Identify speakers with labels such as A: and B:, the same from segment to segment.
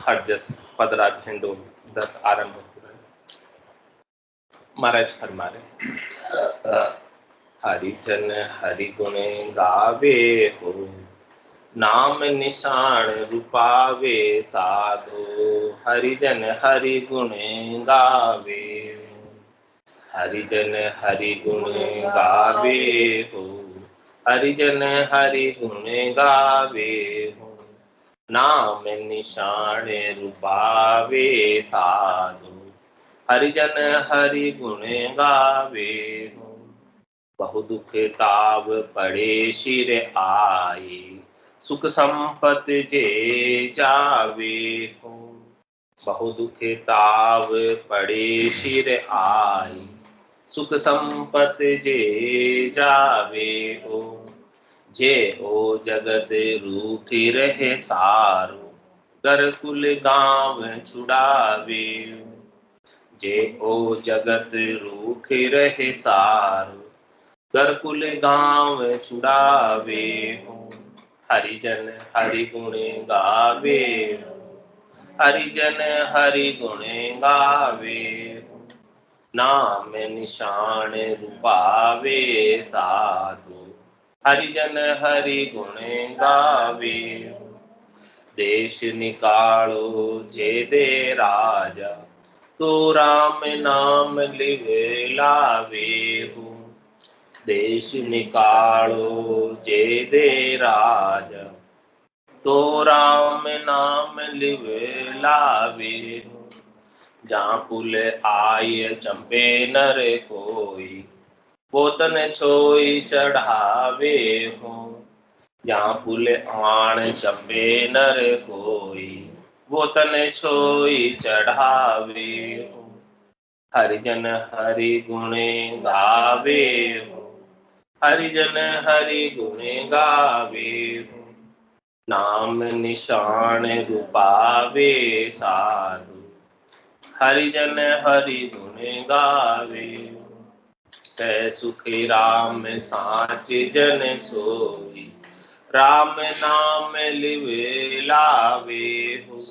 A: हरजस पदरा ढेंडो 10 आरंभ महाराज फरमा रहे, हरिजन हरि गुण गावे हो, नाम निशान रूपावे साधो, हरिजन हरि गुण गावे हो, हरिजन हरि गुण गावे हो, हरिजन हरि गुण गावे हो, नाम निशान रूपावे साधो, हरिजन हरि गुण गावे हो, बहु दुख ताव पड़े शिर आए, सुख संपत जे जावे हो, बहु दुख ताव पड़े शिर आए, सुख संपत जे जावे हो, जे ओ जगत रूठी रहे सारो, घर कुल गांव छुड़ावे हो, जे ओ जगत रूठ रहे सारो, घर कुल गांव छुड़ावे हो, हरिजन हरि गुण गावे हो, हरिजन हरि गुण गावे हो, नाम निशान रूपावे साधु, हरिजन हरि गुण गावे हो, देश निकालो जे दे राजा, तो राम नाम लिवे लावे हो, देश निकालो जे दे राजा, तो राम नाम लिवे लावे हो, जहाँ पुल आय चंपे नर कोई, पोतन छोई चढ़ावे हो, जहाँ पुल आण चंपे नर कोई, वो तन छोई चढ़ावे हो, हरिजन हरि गुण गावे हो, हरिजन हरि गुण गावे हो, नाम निशान रूपावे साधु, हरिजन हरि गुण गावे हो, कै सुख राम साच जन सोई, राम नाम लिवे लावे हो,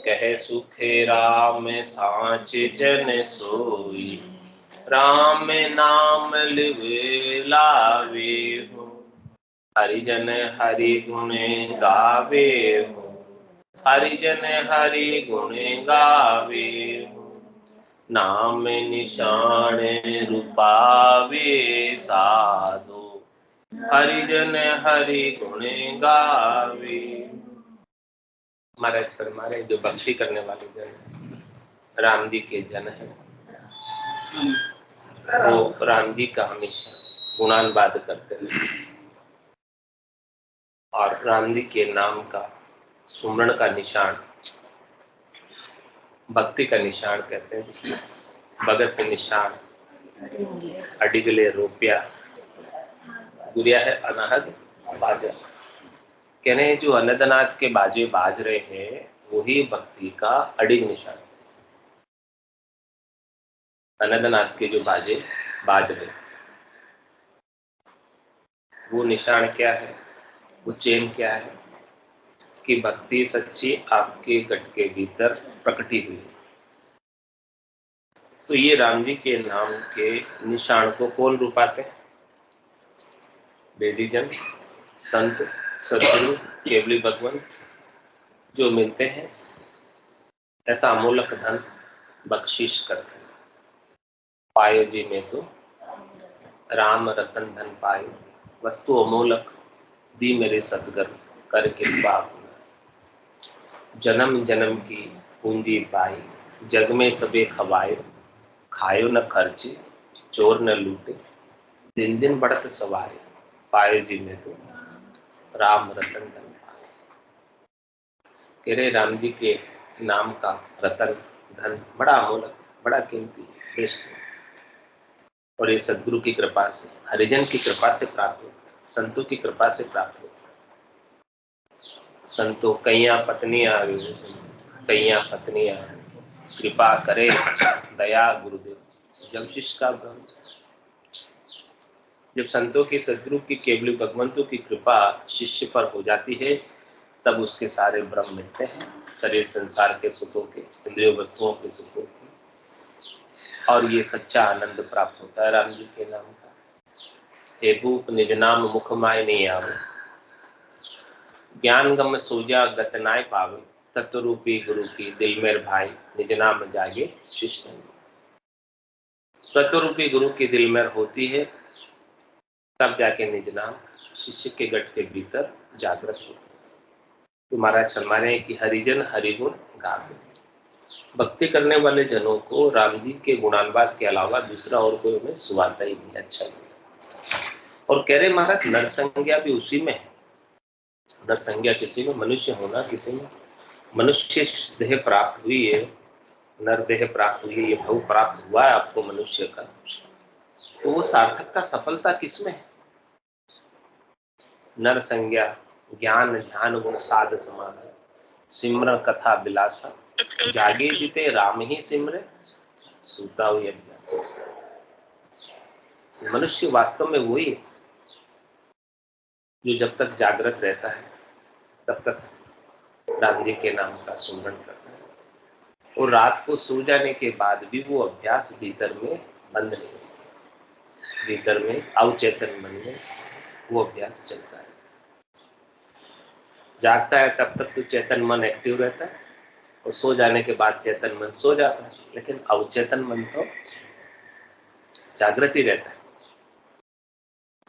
A: कह सुख राम साच जन सोई, राम नाम लिवे लावे हो, हरिजन हरि गुण गावे हो, हरिजन हरि गुण गावे हो, नाम निशान रूपावे साधो, हरिजन हरि गुण गावे। महाराज फरमाए जो भक्ति करने वाले जन राम जी के जन है, वो राम जी का हमेशा गुणानुवाद करते रहे और राम जी के नाम का सुमरण का निशान भक्ति का निशान कहते हैं, जिसमें भगत के निशान अडिगले रोपिया गुरिया है अनाहद बाजा, कहने जो अनंतनाथ के बाजे बाज रहे हैं वही भक्ति का अडिग निशान। अनंतनाथ के जो बाजे बाज रहे वो निशान क्या है, वो चेन क्या है कि भक्ति सच्ची आपके गट के भीतर प्रकटी हुई है। तो ये राम जी के नाम के निशान को कौन रूपाते हैं? वेदीजन, संत, सदगुरु, केवली भगवंत जो मिलते हैं ऐसा अमूलक धन बख्शिश करते हैं। पायो जी में तो राम रतन धन पायो, वस्तु अमूलक दी मेरे सतगुरु कर कृपा, जन्म जन्म की पूंजी पाई, जग में सबे खवायो, खायो न खर्चे, चोर न लूटे, दिन दिन बढ़त सवाए, पायो जी में तो राम रतन धन पाए। कह रहे राम जी के नाम का रतन धन बड़ा अमूलक, बड़ा कीमती, बेस्ट, और ये सदगुरु की कृपा से, हरिजन की कृपा से प्राप्त होता है, संतों की कृपा से प्राप्त होता है। संतों कैया पत्नियां कैया पत्नियां, कृपा करे दया गुरुदेव, जब शिष्य का भ्रम। जब संतों की, सदगुरु की, केवली भगवंतों की कृपा शिष्य पर हो जाती है तब उसके सारे भ्रम मिटते हैं, शरीर संसार के सुखों के, इंद्रिय वस्तुओं के सुखों के, और ये सच्चा आनंद प्राप्त होता है राम जी के नाम का। हे भूप निज नाम मुख माय नहीं आवे, ज्ञान गम सोजा गत नाय पावे, तत्व रूपी गुरु की दिल मेर भाई, निज नाम जागे शिष्ट। तत्व रूपी गुरु की दिल में होती है, तब जाके निज नाम शिष्य के गट के भीतर जागृत होता है। तो महाराज फरमा रहे हैं कि हरिजन हरिगुण गावे। भक्ति करने वाले जनों को राम जी के गुणानुवाद के अलावा दूसरा और कोई उन्हें सुनाता ही नहीं, अच्छा नहीं। और कह रहे महाराज नरसंज्ञा भी उसी में है। नरसंज्ञा किसी में, मनुष्य होना किसी में, मनुष्य देह प्राप्त हुई है, नर देह प्राप्त हुई है, ये भव प्राप्त हुआ है आपको मनुष्य का, तो वो सार्थकता सफलता किसमें है? नर संज्ञा ज्ञान ध्यान गुण साध समाधि, सिमरन कथा बिलासा, जागे जीते राम ही सिमरे, सूता हुई अभ्यास। मनुष्य वास्तव में वही है जो जब तक जागृत रहता है तब तक राम जी के नाम का सुमरण करता है, और रात को सो जाने के बाद भी वो अभ्यास भीतर में बंद नहीं होता, भीतर में अवचेतन मन में वो अभ्यास चलता है। जागता है तब तक तो चेतन मन एक्टिव रहता है, और सो जाने के बाद चेतन मन सो जाता है, लेकिन अवचेतन मन तो जागृत ही रहता है।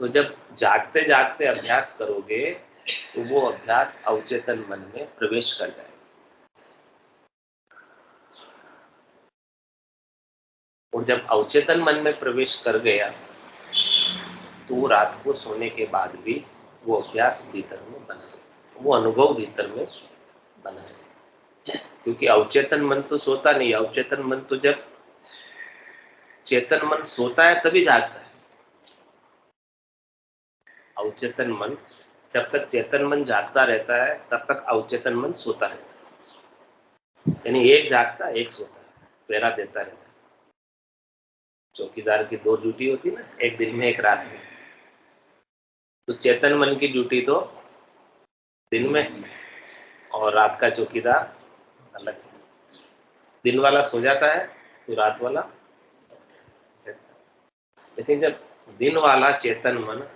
A: तो जब जागते जागते अभ्यास करोगे तो वो अभ्यास अवचेतन मन में प्रवेश कर जाएगा, और जब अवचेतन मन में प्रवेश कर गया तो वो रात को सोने के बाद भी वो अभ्यास भीतर में बना रहेगा, वो अनुभव भीतर में बना रहेगा। क्योंकि अवचेतन मन तो सोता नहीं, अवचेतन मन तो जब चेतन मन सोता है तभी जागता है। अवचेतन मन जब तक चेतन मन जागता रहता है तब तक अवचेतन मन सोता है, यानी एक जागता है एक सोता है, पहरा देता रहता है। चौकीदार की दो ड्यूटी होती है ना, एक दिन में एक रात में। तो चेतन मन की ड्यूटी तो दिन में, और रात का चौकीदार अलग। दिन वाला सो जाता है तो रात वाला, लेकिन जब दिन वाला चेतन मन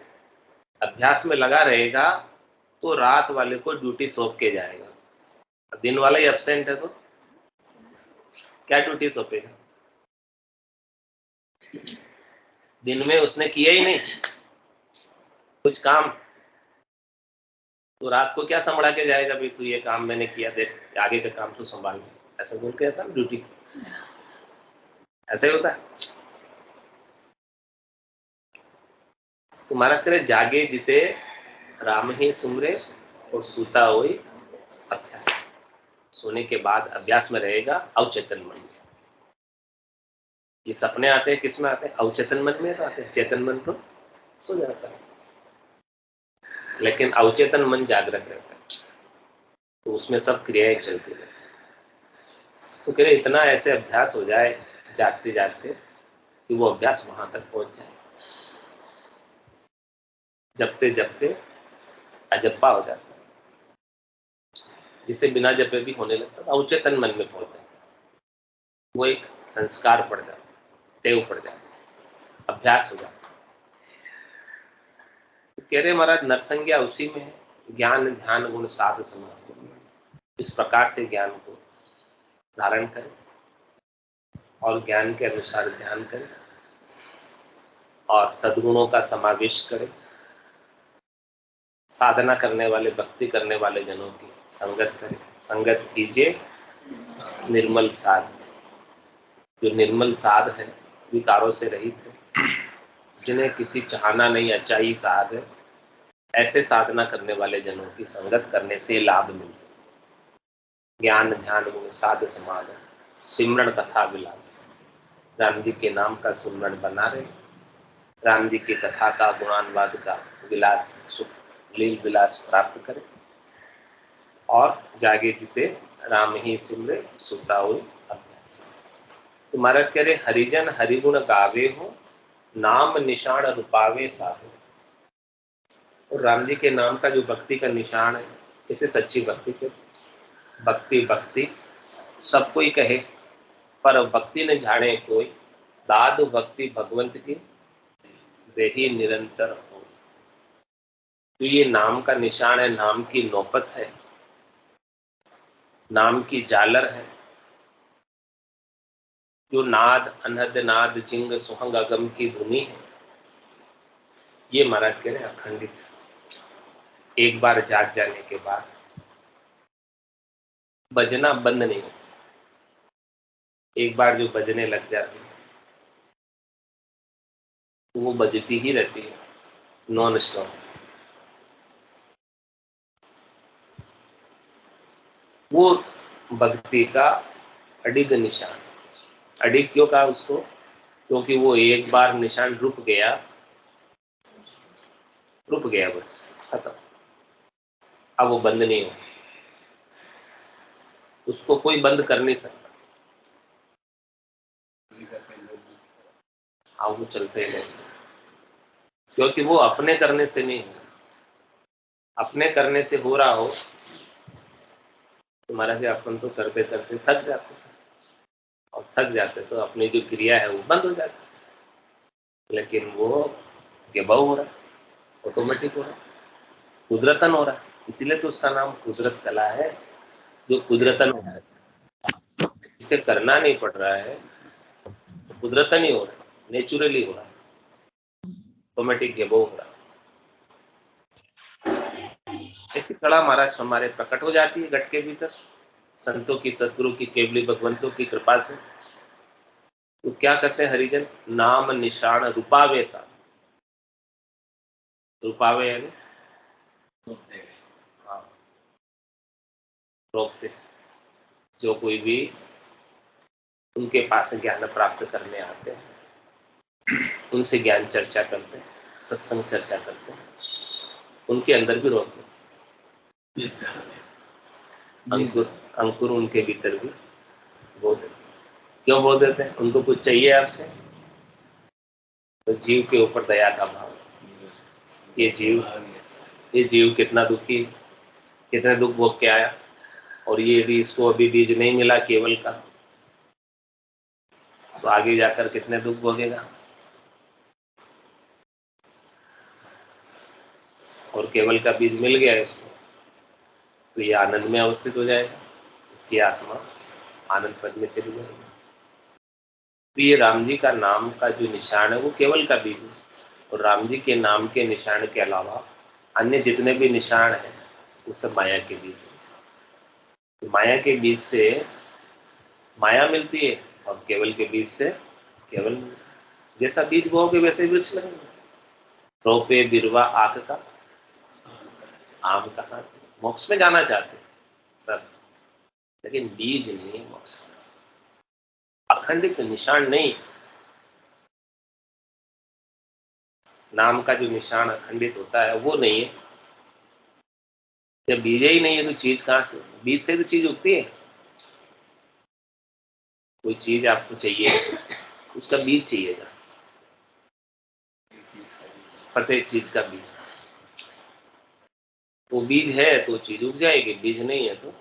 A: अभ्यास में लगा रहेगा तो रात वाले को ड्यूटी सौंप के जाएगा। दिन वाला ही एब्सेंट है तो क्या ड्यूटी सौंपेगा? दिन में उसने किया ही नहीं कुछ काम, तो रात को क्या संभाल के जाएगा? भाई तू ये काम मैंने किया, देख आगे का काम तू संभाल, ऐसा बोल के था ड्यूटी। ऐसा ही होता है। तो महाराज करे जागे जिते राम ही सुमरे, और सूता हुई अभ्यास। सोने के बाद अभ्यास में रहेगा अवचेतन मन में। ये सपने आते हैं किस में आते हैं? अवचेतन मन में तो आते हैं, चेतन मन तो सो जाता है, लेकिन अवचेतन मन जागृत रहता है, तो उसमें सब क्रियाएं चलती रहती। तो कह रहे इतना ऐसे अभ्यास हो जाए जागते जागते कि वो अभ्यास वहां तक पहुंच जाए, जपते जपते अजप्पा हो जाता है, जिसे बिना जपे भी होने लगता है, अवचेतन मन में पहुंच जाता है, वो एक संस्कार पड़ जाता है, टेव पड़ जाता है, अभ्यास हो जाता है। तो कह रहे महाराज नरसंज्ञा उसी में है, ज्ञान ध्यान गुण साध समाधि। इस प्रकार से ज्ञान को धारण करें और ज्ञान के अनुसार ध्यान करें और सद्गुणों का समावेश करें। साधना करने वाले भक्ति करने वाले जनों की संगत करें, संगत कीजिए निर्मल साध। जो निर्मल साध है, विकारों से रहित है, जिन्हें किसी चाहना नहीं, अच्छाई साध है, ऐसे साधना करने वाले जनों की संगत करने से लाभ मिलता है। ज्ञान ध्यान गुण साध समाधि, सिमरण कथा विलास। राम जी के नाम का सिमरण बना रहे, राम जी की कथा का गुणानुवाद का विलास सुख लील विलास प्राप्त करें, और जागे जीते राम ही सिमरे सुता हुए अभ्यास। तो महाराज कह रहे हरिजन हरिगुण गावे हो, नाम निशान रूपावे साधो। और राम जी के नाम का जो भक्ति का निशान है, इसे सच्ची भक्ति के भक्ति भक्ति सब कोई कहे, पर भक्ति न जाने कोई, दादु भक्ति भगवंत की देही निरंतर हो। तो ये नाम का निशान है, नाम की नौबत है, नाम की झालर है। जो नाद अनहद नाद जिंग सुहंग अगम की धुनी है, ये महाराज कह रहे हैं अखंडित। एक बार जाग जाने के बाद बजना बंद नहीं होता। एक बार जो बजने लग जाती है तो वो बजती ही रहती है नॉन स्टॉप। वो भक्ति का अडिग निशान। अडिग क्यों कहा उसको? क्योंकि वो एक बार निशान रुक गया, बस खत्म। अब वो बंद नहीं हो, उसको कोई बंद कर नहीं सकता। हाँ, वो चलते ही क्योंकि वो अपने करने से नहीं हो। अपने करने से हो रहा हो तो महाराज जी अपन तो करते करते थक जाते, और थक जाते तो अपनी जो क्रिया है वो बंद हो जाती। लेकिन वो गेबाऊ हो रहा है, ऑटोमेटिक हो रहा है, कुदरतन हो रहा है। इसीलिए तो उसका नाम कुदरत कला है, जो कुदरतन हो रहा है। इसे करना नहीं पड़ रहा है, तो कुदरतन ही हो रहा है, नेचुरली हो रहा है, ऑटोमेटिक गेबाऊ हो रहा है। ऐसी कला महाराज हमारे प्रकट हो जाती है घट के भीतर, संतों की, सदगुरु की, केवली भगवंतों की कृपा से। तो क्या करते हैं हरिजन? नाम निशान रूपावे सा। रूपावे यानी हाँ, रोकते। जो कोई भी उनके पास ज्ञान प्राप्त करने आते हैं, उनसे ज्ञान चर्चा करते हैं, सत्संग चर्चा करते हैं, उनके अंदर भी रोकते। अंकुर अंकुर उनके भीतर भी बो देते। क्यों बो देते हैं? उनको कुछ चाहिए आपसे, तो जीव के ऊपर दया का भाव। ये जीव कितना दुखी, कितने दुख भोग के आया, और ये यदि इसको अभी बीज नहीं मिला केवल का, तो आगे जाकर कितने दुख भोगेगा। और केवल का बीज मिल गया इसको तो ये आनंद में अवस्थित हो जाएगा, इसकी आत्मा आनंद पद में चली जाएगी। तो ये राम जी का नाम का जो निशान है वो केवल का बीज है, और राम जी के नाम के निशान के अलावा अन्य जितने भी निशान हैं वो सब माया के बीज है। तो माया के बीज से माया मिलती है, और केवल के बीज से केवल। जैसा बीज बोओगे वैसे वृक्ष लगेंगे। रोपे बिरवा आक का आम कहाँ। मोक्ष में जाना चाहते सब, लेकिन बीज नहीं मोक्ष। अखंडित निशान नहीं, नाम का जो निशान अखंडित होता है वो नहीं है। जब बीज ही नहीं है तो चीज कहां से? बीज से तो चीज उगती है। कोई चीज आपको चाहिए, उसका बीज चाहिएगा, प्रत्येक चीज का बीज। वो बीज है तो चीज उग जाएगी, बीज नहीं है तो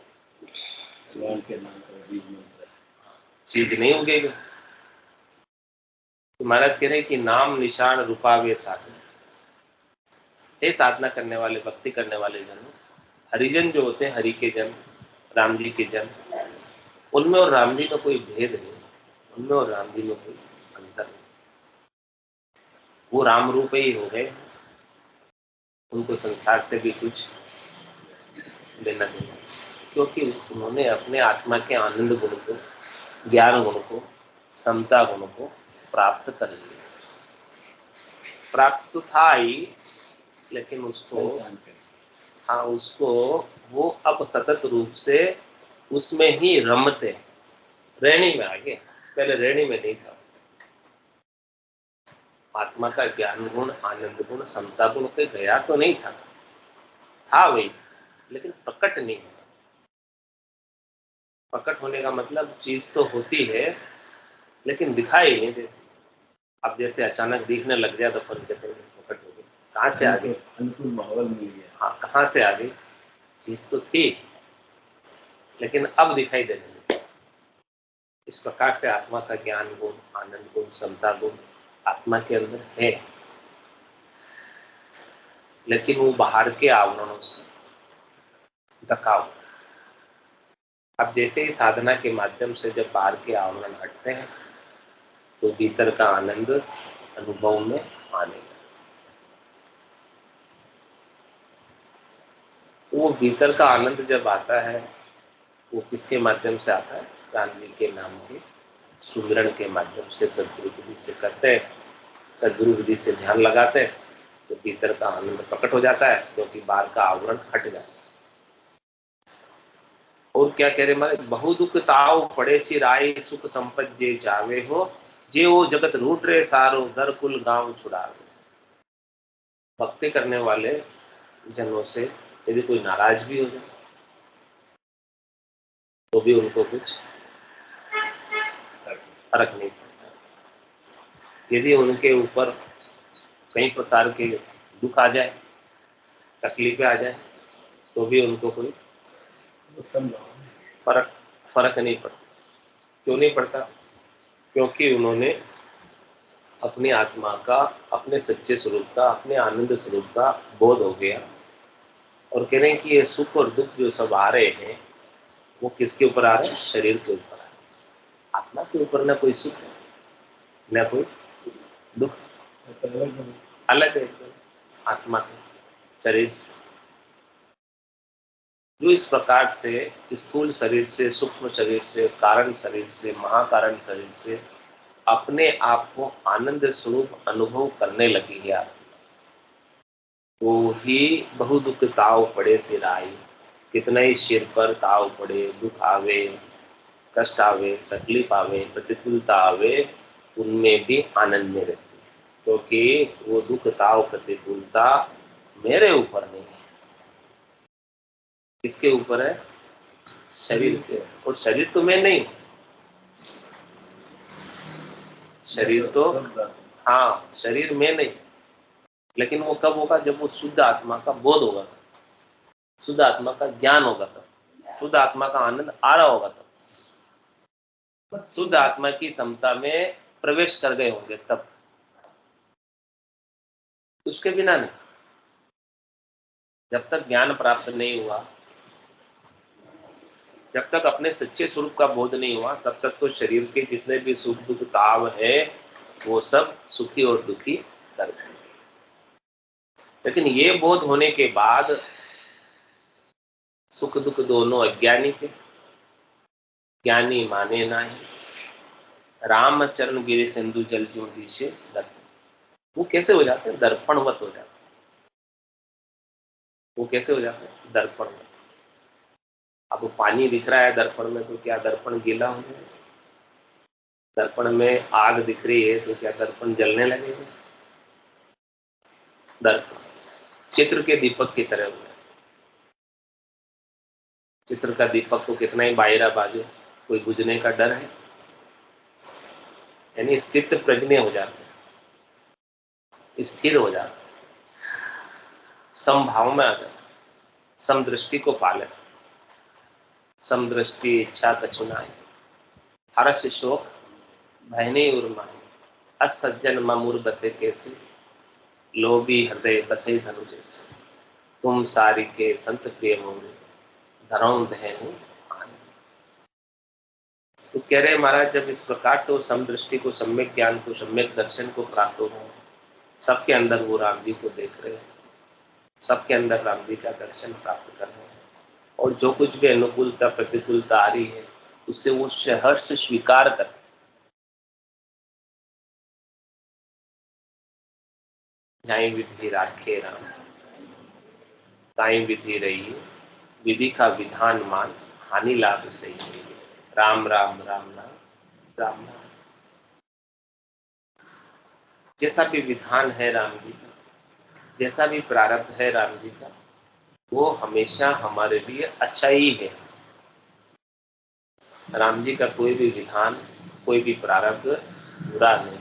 A: चीज नहीं उगेगी। तो महाराज कह रहे हैं कि नाम निशान रूपावे साधन। हे साधना करने वाले, भक्ति करने वाले जन, हरिजन जो होते हैं, हरि के जन, राम जी के जन, उनमें और राम जी में कोई भेद नहीं, उनमें और राम जी में कोई अंतर नहीं। वो राम रूप ही हो गए, उनको संसार से भी कुछ लेना देना, क्योंकि उन्होंने अपने आत्मा के आनंद गुण को, ज्ञान गुण को, समता गुण को प्राप्त कर लिया। प्राप्त तो था ही, लेकिन उसको हाँ, उसको वो अब सतत रूप से उसमें ही रमते, रेणी में आ गए। पहले रेणी में नहीं था। आत्मा का ज्ञान गुण, आनंद गुण, समता गुण पे गया तो नहीं था वही, लेकिन प्रकट नहीं हुआ। प्रकट होने का मतलब चीज तो होती है लेकिन दिखाई नहीं देती। अब जैसे अचानक दिखने लग जाए तो अपन कहते हैं प्रकट हो गई। कहाँ से आ गई?
B: अनुकूल माहौल मिल गया।
A: हाँ, कहाँ से आ गई? चीज तो थी, लेकिन अब दिखाई देने लगी। इस प्रकार से आत्मा का ज्ञान गुण, आनंद गुण, समता गुण आत्मा के अंदर है, लेकिन वो बाहर के आवरणों से ढका हुआ। अब जैसे ही साधना के माध्यम से जब बाहर के आवरण हटते हैं तो भीतर का आनंद अनुभव में आने लगता। वो भीतर का आनंद जब आता है वो किसके माध्यम से आता है? राम जी के नाम के सुमिरन के माध्यम से सदगुरु विधि से करते हैं, सदगुरु विधि से ध्यान लगाते हैं तो भीतर का आनंद प्रकट हो जाता है, क्योंकि बाहर का आवरण हट जाता है। और क्या कह रहे मारे, बहु दुख ताव पड़े सी राय सुख संपत जे जावे हो, जे वो जगत रूट रे सारो दर कुल गांव छुड़ावे। भक्ति करने वाले जनों से यदि कोई नाराज भी हो जाए तो भी उनको कुछ फर्क नहीं पड़ता। यदि उनके ऊपर कई प्रकार के दुख आ जाए, तकलीफें आ जाए, तो भी उनको कोई फर्क नहीं पड़ता। क्यों नहीं पड़ता? क्योंकि उन्होंने अपनी आत्मा का, अपने सच्चे स्वरूप का, अपने आनंद स्वरूप का बोध हो गया और कह रहे हैं कि ये सुख और दुख जो सब आ रहे हैं वो किसके ऊपर आ रहे हैं? शरीर के ऊपर आ रहे हैं। आत्मा के ऊपर ना कोई सुख है ना कोई दुख, अलग है आत्मा के शरीर से। जो इस प्रकार से स्थूल शरीर से, सूक्ष्म शरीर से, कारण शरीर से, महाकारण शरीर से अपने आप को आनंद स्वरूप अनुभव करने लगी है, वो ही बहु दुख ताव पड़े सिराई। कितना ही सिर पर ताव पड़े, दुख आवे, कष्ट आवे, तकलीफ आवे, प्रतिकूलता आवे, उनमें भी आनंद में रहती है, क्योंकि वो दुख ताव प्रतिकूलता मेरे ऊपर नहीं है। किसके ऊपर है? शरीर के। और शरीर तो मैं नहीं, शरीर तो, हाँ शरीर में नहीं, लेकिन वो कब होगा? जब वो शुद्ध आत्मा का बोध होगा, शुद्ध आत्मा का ज्ञान होगा, तब शुद्ध आत्मा का आनंद आ रहा होगा, तब शुद्ध आत्मा की समता में प्रवेश कर गए होंगे, तब। उसके बिना नहीं। जब तक ज्ञान प्राप्त नहीं हुआ, जब तक अपने सच्चे स्वरूप का बोध नहीं हुआ, तब तक तो शरीर के जितने भी सुख दुख ताव है वो सब सुखी और दुखी करते हैं। लेकिन ये बोध होने के बाद सुख दुख दोनों अज्ञानी थे, ज्ञानी माने नाही, राम चरण गिरे सिंधु जल ज्यों दिशे दर्पण। वो कैसे हो जाते हैं? दर्पणवत हो जाते हैं। वो कैसे हो जाते हैं? दर्पणवत। अब पानी दिख रहा है दर्पण में, तो क्या दर्पण गीला हो जाएगा? दर्पण में आग दिख रही है तो क्या दर्पण जलने लगेगा? दर्पण चित्र के दीपक की तरह होता है। चित्र का दीपक को कितना ही बाहिरा बाजू, कोई बुझने का डर है? यानी स्थित प्रज्ञ हो जाते हैं, स्थिर हो जाते हैं, समभाव में आ जाते, समदृष्टि को पाले। समदृष्टि इच्छा कछुनाई, हर्ष शोक भयने उर्माई, असज्जन ममूर बसे कैसे, लोभी हृदय बसे धनु जैसे, तुम सारी के संत प्रिय मोरे, धरौं दहनु आने। तो कह रहे महाराज, जब इस प्रकार से वो समदृष्टि को, सम्यक ज्ञान को, सम्यक दर्शन को प्राप्त हो गए, सबके अंदर वो राम जी को देख रहे हैं, सबके अंदर राम जी का दर्शन प्राप्त कर रहे हैं, और जो कुछ भी अनुकूलता प्रतिकूलता आ रही है उससे वो सहर्ष स्वीकार कर। जाई विधि राखे राम, ताई विधि रही, विधि का विधान मान, हानि लाभ सही। राम राम राम राम राम राम। जैसा भी विधान है राम जी का, जैसा भी प्रारब्ध है राम जी का, वो हमेशा हमारे लिए अच्छा ही है। राम जी का कोई भी विधान, कोई भी प्रारब्ध बुरा नहीं।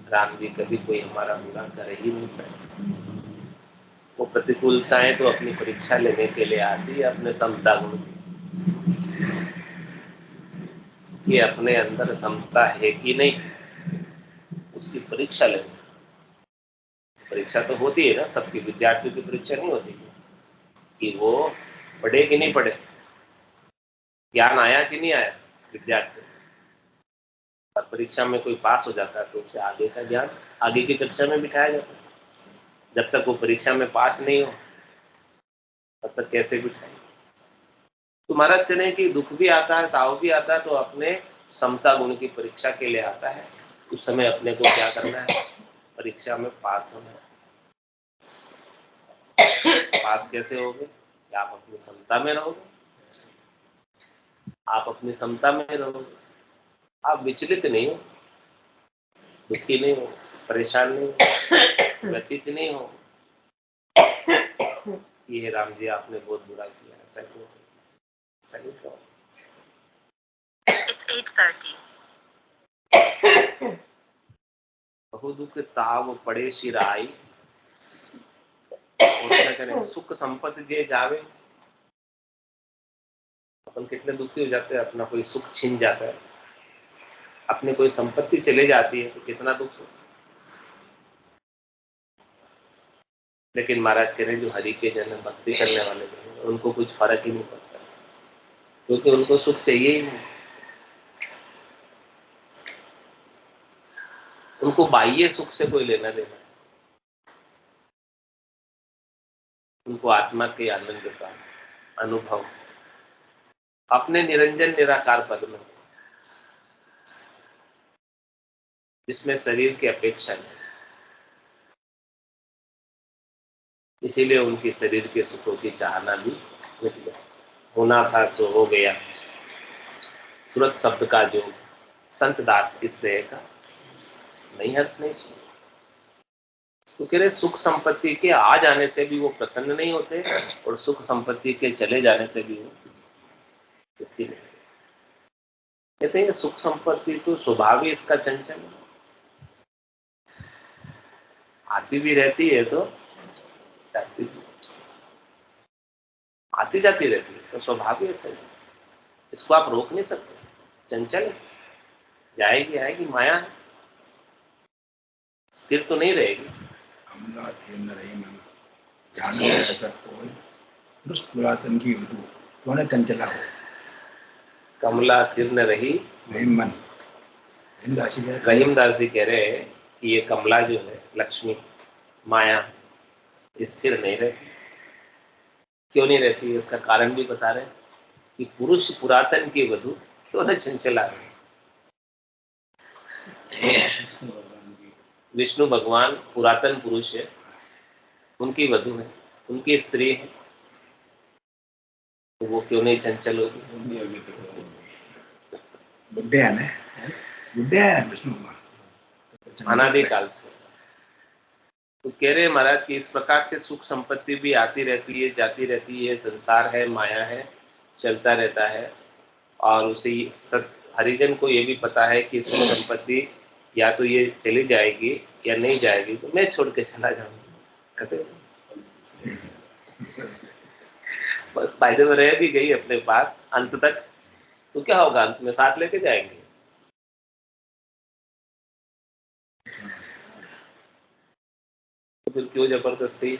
A: राम जी कभी कोई हमारा बुरा कर ही नहीं सकते। वो प्रतिकूलताएं तो अपनी परीक्षा लेने के लिए आती है, अपने समता गुण की, कि अपने अंदर समता है कि नहीं, उसकी परीक्षा लेनी। परीक्षा तो होती है ना, सबकी, विद्यार्थियों की परीक्षा नहीं होती कि वो पढ़े कि नहीं पढ़े, ज्ञान आया कि नहीं आया विद्यार्थी। और परीक्षा में कोई पास हो जाता है तो उसे आगे का ज्ञान आगे की कक्षा में बिठाया जाता है। जब तक वो परीक्षा में पास नहीं हो तब तक कैसे बिठाए। तो महाराज कह रहे हैं कि दुख भी आता है, ताव भी आता है, तो अपने समता गुण की परीक्षा के लिए आता है। उस समय अपने को क्या करना है, परीक्षा में पास होना है। पास कैसे होगे, कि आप अपनी समता में रहोगे, आप अपनी समता में रहोगे, आप विचलित नहीं हो, दुखी नहीं हो, परेशान नहीं हो, व्यथित नहीं हो, ये राम जी आपने बहुत बुरा किया, ऐसा क्यों, सही तो। It's 8:30. बहु दुख ताव पड़े शिराई, और क्या करें, सुख संपत्ति जे जावे। अपन कितने दुखी हो जाते हैं, अपना कोई सुख छीन जाता है, अपनी कोई संपत्ति चले जाती है तो कितना दुख हो। लेकिन महाराज कह रहे हैं जो हरि के जन, भक्ति करने वाले जन, उनको कुछ फर्क ही नहीं पड़ता, क्योंकि उनको सुख चाहिए ही नहीं। उनको बाह्य सुख से कोई लेना देना, उनको आत्मा के आनंद का अनुभव अपने निरंजन निराकार पद में, जिसमें शरीर की अपेक्षा नहीं। इसीलिए उनकी शरीर के सुखों की चाहना भी मिट गई। होना था सो हो गया, सूरत शब्द का जो संत दास इस देह का नहीं हर्ष नहीं सुन। तो कह रहे सुख संपत्ति के आ जाने से भी वो प्रसन्न नहीं होते, और सुख संपत्ति के चले जाने से भी वो दुखी नहीं। कहते हैं सुख संपत्ति तो स्वभाव ही इसका चंचल है, आती भी रहती है तो जाती भी, आती जाती रहती है, इसका स्वभाव ही ऐसा है। इसको आप रोक नहीं सकते, चंचल है, जाएगी आएगी, माया है, स्थिर तो नहीं रहेगी।
B: कमला थी न रही मन, जानो ऐसा कोई पुरुष पुरातन की वधू, कौन चंचला हो।
A: कमला थिर न रही
B: मन।
A: रहीमदास जी कह रहे हैं कि ये कमला जो है, लक्ष्मी माया, स्थिर नहीं रहती। क्यों नहीं रहती, उसका कारण भी बता रहे हैं कि पुरुष पुरातन की वधू क्यों न चंचला रहे। विष्णु भगवान पुरातन पुरुष है, उनकी वधू है, उनकी स्त्री है, तो वो क्यों नहीं चंचल होगी।
B: बुढ़े हैं ना, बुढ़े हैं विष्णु भगवान
A: अनादिकाल से। तो कह रहे महाराज कि इस प्रकार से सुख संपत्ति भी आती रहती है, जाती रहती है, संसार है, माया है, चलता रहता है। और उसे हरिजन को ये भी पता है कि सुख संपत्ति या तो ये चली जाएगी या नहीं जाएगी, तो मैं छोड़ के चला जाऊंगा, कैसे फायदे में रह भी गई अपने पास अंत तक, तो क्या होगा, अंत में साथ लेके जाएंगे। तो फिर क्यों जबरदस्ती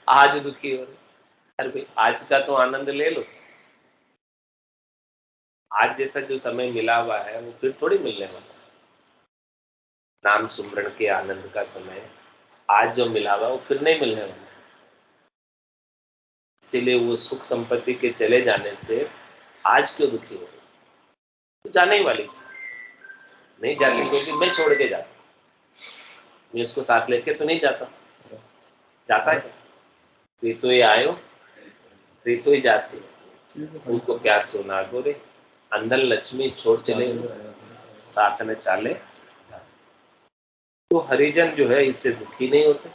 A: आज दुखी हो रहे। अरे भाई आज का तो आनंद ले लो, आज जैसा जो समय मिला हुआ है वो फिर थोड़ी मिलने वाला है। नाम सुमरण के आनंद का समय आज जो मिला हुआ वो फिर नहीं मिलने वाला। इसीलिए वो सुख संपत्ति के चले जाने से आज क्यों दुखी हो रहे, तो जाने ही वाली थी, नहीं जाती, क्योंकि मैं छोड़ के जाता, मैं उसको साथ लेके तो नहीं जाता, जाता है प्रीतो ही आयो प्रीतो ही जासी, उनको क्या सुना गोरे, अंदर लक्ष्मी छोड़ चले साथ में चाले। तो हरिजन जो है इससे दुखी नहीं होते।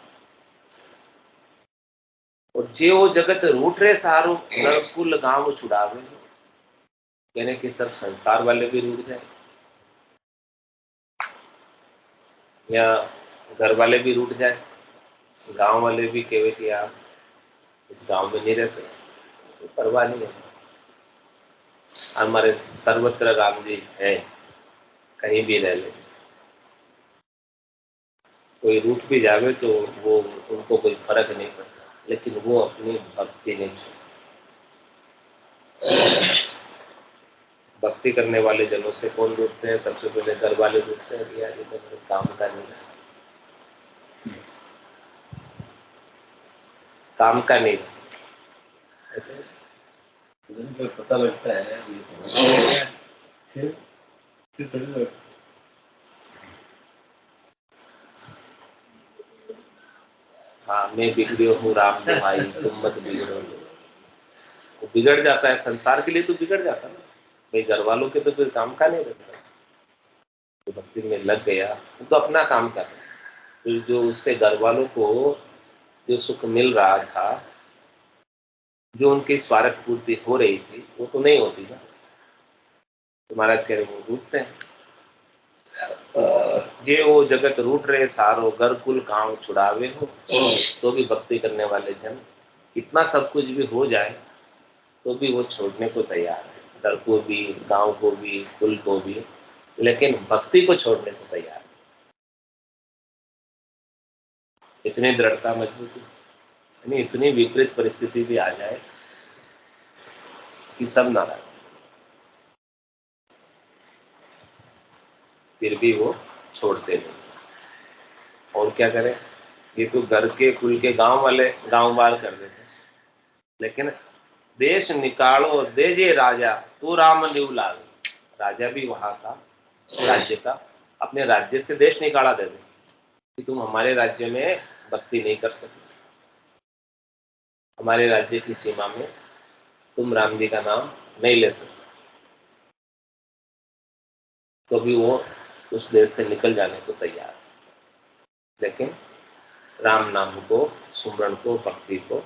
A: और जे वो जगत रूठ रे सारो, नरकुल गांव छुड़ावे, यानी कि सब संसार वाले भी रूठ जाए या घर वाले भी रूठ जाए, गांव वाले भी कहे कि आप इस गांव में नहीं रह सकते, तो परवाह नहीं है। हमारे सर्वत्र राम जी है, कहीं भी रह ले, कोई रूठ भी जावे तो वो उनको कोई फर्क नहीं पड़ता, लेकिन वो अपनी भक्ति नहीं छोड़ते। भक्ति करने वाले जनों से कौन रूठते हैं? सबसे पहले घर वाले रूठते हैं कि यार ये तो मेरे काम का नहीं है, काम का नहीं है। ऐसे
B: को पता लगता है ये तो हो गया, फिर थोड़ी देर
A: हाँ, मैं बिगड़ियो हूँ राम दुहाई तुम मत बिगड़ो। वो बिगड़ जाता है, संसार के लिए तो बिगड़ जाता है ना भाई, घर वालों के तो फिर काम का नहीं रहता। तो भक्ति में लग गया, वो तो अपना काम कर रहा है, फिर जो उससे घर वालों को जो सुख मिल रहा था, जो उनकी स्वार्थ पूर्ति हो रही थी, वो तो नहीं होती ना। तो महाराज कह रहे वो रूठते हैं। जे वो जगत रूठ रहे सारो, घर कुल गांव छुड़ावे हो। तो भी भक्ति करने वाले जन, इतना सब कुछ भी हो जाए तो भी वो छोड़ने को तैयार है, घर को भी, गांव को भी, कुल को भी, लेकिन भक्ति को छोड़ने को तैयार है। इतनी दृढ़ता, मजबूती, यानी इतनी विपरीत परिस्थिति भी आ जाए कि सब नाराज, फिर भी वो छोड़ते नहीं। और क्या करें, ये तो घर के कुल के गांव वाले गांव बार कर देते, लेकिन देश निकालो देजे राजा तू राम निवलाल, राजा भी वहां का, राज्य का, अपने राज्य से देश निकाला दे दे कि तुम हमारे राज्य में भक्ति नहीं कर सकते, हमारे राज्य की सीमा में तुम राम जी का नाम नहीं ले सकते, तो भी वो उस देश से निकल जाने को तैयार है। लेकिन राम नाम को, सुमरण को, भक्ति को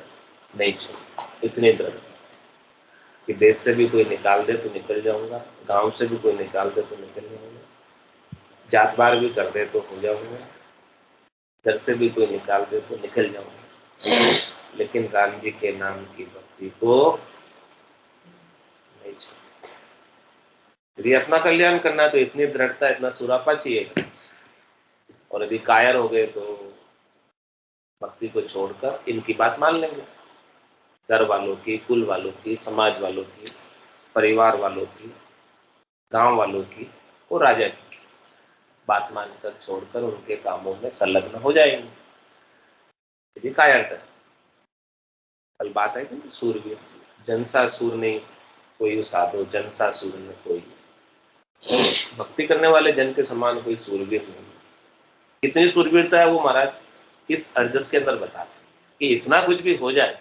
A: नहीं छोड़, इतनी डर कि देश से भी कोई निकाल दे तो निकल जाऊंगा, गांव से भी कोई निकाल दे तो निकल जाऊंगा, जात बार भी कर दे तो हो जाऊंगा, घर से भी कोई निकाल दे तो निकल जाऊंगा, लेकिन राम जी के नाम की भक्ति को नहीं छोड़। यदि अपना कल्याण करना है तो इतनी दृढ़ता, इतना सुरापा चाहिए। और यदि कायर हो गए तो भक्ति को छोड़कर इनकी बात मान लेंगे, घर वालों की, कुल वालों की, समाज वालों की, परिवार वालों की, गांव वालों की और राजा की बात मानकर छोड़कर उनके कामों में संलग्न हो जाएंगे, यदि कायर कर। कल बात है कि सूरवीर, जनसा सूर नहीं कोई साधो, जनसा सूर में कोई, भक्ति करने वाले जन के समान कोई सूरवीर नहीं। कितनी सूरवीरता है वो महाराज इस अर्जस के अंदर बताते कि इतना कुछ भी हो जाए,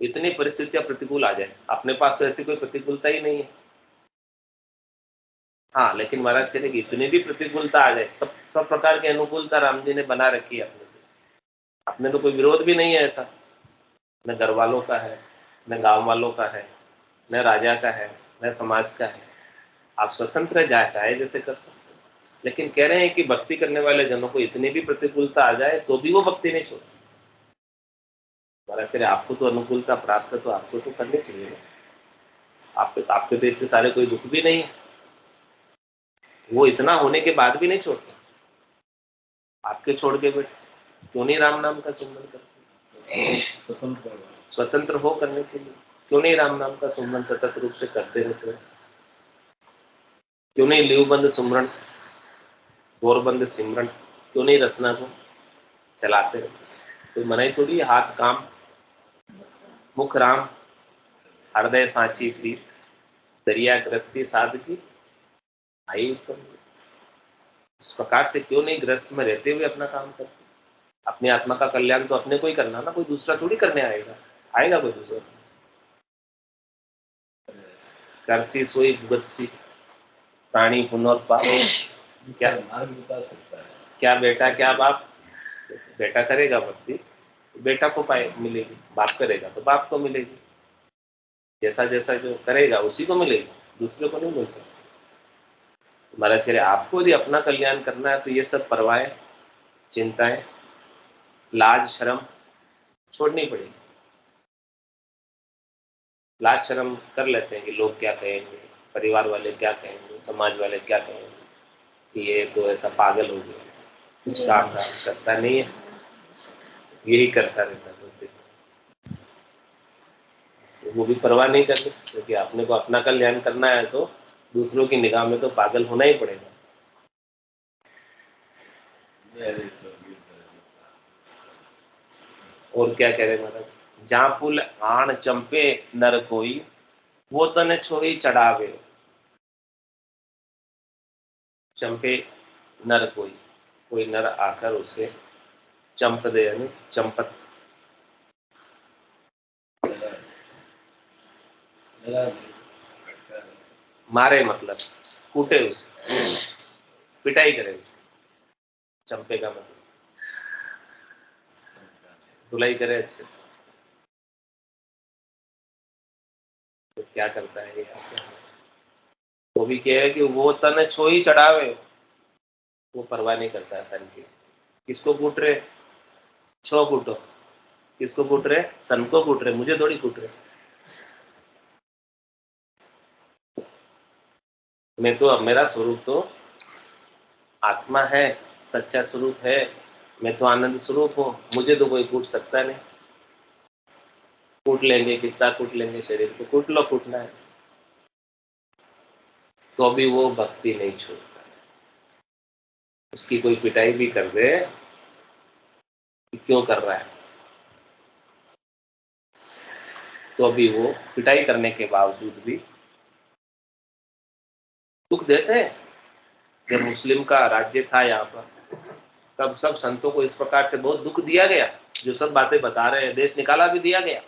A: इतनी परिस्थितियां प्रतिकूल आ जाए, अपने पास तो ऐसी कोई प्रतिकूलता ही नहीं है। हाँ, लेकिन महाराज कहते कि इतनी भी प्रतिकूलता आ जाए, सब सब प्रकार की अनुकूलता राम जी ने बना रखी है अपने, अपने तो कोई विरोध भी नहीं है ऐसा, न घर वालों का है, न गांव वालों का है, न राजा का है, न समाज का है। आप स्वतंत्र चाहे जैसे कर सकते, लेकिन कह रहे हैं कि भक्ति करने वाले जनों को इतनी भी प्रतिकूलता आ जाए तो भी वो भक्ति नहीं छोड़ते। महाराज कह रहे आपको तो अनुकूलता प्राप्त है तो आपको तो करनी चाहिए ना, आपके तो इतने सारे कोई दुख भी नहीं है, वो इतना होने के बाद भी नहीं छोड़ते। आपके छोड़ के बेटे क्यों नहीं राम नाम का सुमरन करते, स्वतंत्र हो करने के लिए क्यों नहीं राम नाम का सुमरन सतत रूप से करते रहते हैं, क्यों नहीं लिवबंद सुमरन, गौरबंद सिमरन, क्यों नहीं रसना को चलाते रहते। तो मनाई थोड़ी, हाथ काम, मुख राम, हृदय सांची प्रीत, दरिया ग्रस्ती सादगी आई उत्तम। इस प्रकार से क्यों नहीं ग्रस्त में रहते हुए अपना काम करते। अपनी आत्मा का कल्याण तो अपने को ही करना ना, कोई दूसरा थोड़ी करने आएगा, आएगा कोई दूसरा। करसी सोई भुगतसी प्राणी पुनर्पाप, क्या
B: मार्ग बता सकता है,
A: क्या बेटा क्या बाप, बेटा करेगा भक्ति बेटा को पाए मिलेगी, बाप करेगा तो बाप को मिलेगी, जैसा जैसा जो करेगा उसी को मिलेगी, दूसरे को नहीं मिल सकता। महाराज कह रहे आपको यदि अपना कल्याण करना है तो ये सब परवाहें, चिंताएं लाज शर्म छोड़नी पड़ेगी। लाज शर्म कर लेते हैं कि लोग क्या कहेंगे, परिवार वाले क्या कहेंगे, समाज वाले क्या कहेंगे कि ये तो ऐसा पागल हो गया, कुछ काम करता नहीं है, यही करता रहता है। तो वो भी परवाह नहीं करनी, क्योंकि आपने को अपना कल्याण करना है तो दूसरों की निगाह में तो पागल होना ही पड़ेगा। और क्या कह रहे महाराज, जहां पुल आण चंपे नर कोई, वो तने छोही चढ़ावे। चंपे नर कोई नर आकर उसे चंप दे, यानी चंपत मारे, मतलब कूटे, उसे पिटाई करे, उसे चंपे का मतलब धुलाई करे अच्छे से। तो क्या करता है ये, वो भी क्या है कि वो तने छोही चढ़ावे, वो परवाह नहीं करता है तन की। किसको कूट रहे, छो कूटो, किसको कूट रहे, तन को कूट रहे, मुझे थोड़ी कूट रहे। मैं तो, मेरा स्वरूप तो आत्मा है, सच्चा स्वरूप है, मैं तो आनंद स्वरूप हूं, मुझे तो कोई कूट सकता नहीं। कूट लेंगे, कितना कूट लेंगे, शरीर को कूट लो, कूटना है, तो भी वो भक्ति नहीं छोड़ता। उसकी कोई पिटाई भी कर दे, क्यों कर रहा है, तो अभी वो पिटाई करने के बावजूद भी दुख देते हैं। जब मुस्लिम का राज्य था यहाँ पर, तब सब संतों को इस प्रकार से बहुत दुख दिया गया, जो सब बातें बता रहे हैं, देश निकाला भी दिया गया।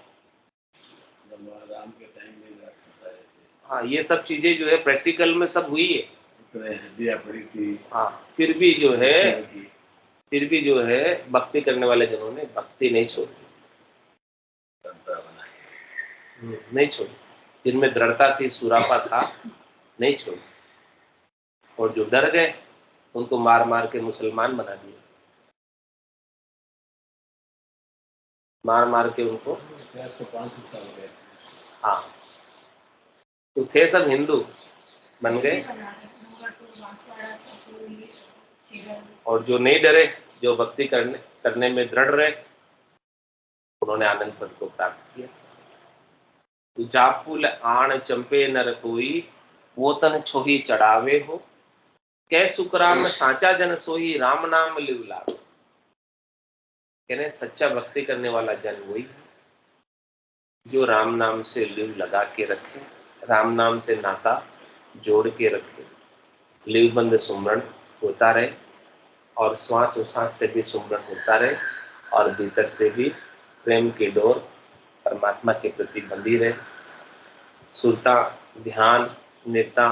B: राम के टाइम में राक्षस आए थे।
A: हाँ, ये सब चीजें जो है प्रैक्टिकल में सब हुई है।
B: हड्डियां पड़ी थी। हाँ,
A: फिर भी जो है भक्ति करने वाले जनों ने भक्ति नहीं छोड़ी, नहीं छोड़ी। जिनमें दृढ़ता थी, सुरापा था, नहीं छोड़ी। और जो डर गए, उनको मार मार के मुसलमान बना दिया, मार मार के उनको।
B: 400-500 साल गए।
A: हाँ, तो थे सब हिंदू, बन गए। और जो नहीं डरे, जो भक्ति करने में दृढ़ रहे, उन्होंने आनंद पद को प्राप्त किया। तो जापुल आण चंपे नर कोई, वो तन छोही चढ़ावे हो, कै सुकराम साचा जन सोही, राम नाम लिव लावे। कहने सच्चा भक्ति करने वाला जन वही है जो राम नाम से लिव लगा के रखे, राम नाम से नाता जोड़ के रखे, लिवबंद सुमरण होता रहे, और श्वास उश्वास से भी सुमरण होता रहे, और भीतर से भी प्रेम की डोर परमात्मा के प्रति बंधी रहे। सुरता, ध्यान, निर्ता,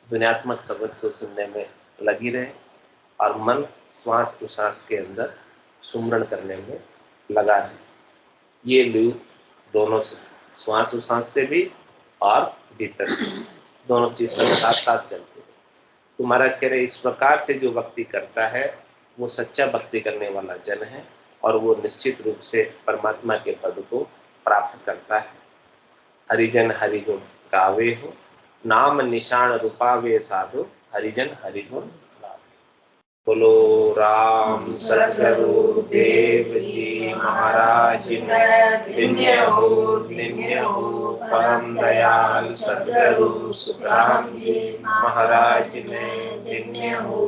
A: ध्वन्यात्मक शब्द को सुनने में लगी रहे, और मन श्वास उश्वास के अंदर सुमरण करने में लगा रहे। ये लिव दोनों से, श्वास उश्वास से भी और भीतर से, दोनों चीज साथ साथ चलती है। तो महाराज कह रहे इस प्रकार से जो भक्ति करता है वो सच्चा भक्ति करने वाला जन है, और वो निश्चित रूप से परमात्मा के पद को प्राप्त करता है। हरिजन हरिगुण गावे हो, नाम निशान रूपावे साधु, हरिजन हरिगुण गावे। बोलो राम सतगुरु देव जी महाराज धन्य हो परम दयाल सतगुरु सुखराम जी महाराज ने धन्य हो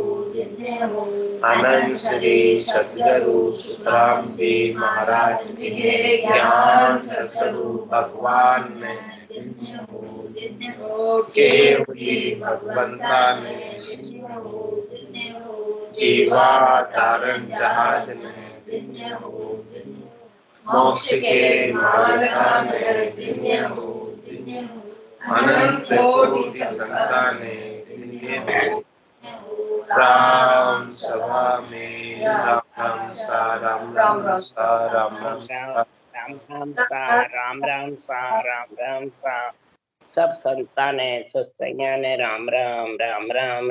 A: आनंद श्री सतगुरु सुखराम जी महाराज के ज्ञान स्वरूप भगवान ने केवली भगवंता ने जीवा तारण जहाज ने मोक्ष के मार्ग में अनंत कोटि संतान ने राम सभा में राम सा राम राम सा राम राम सा
C: राम राम सा सब संतान है सत्संग ने राम राम राम राम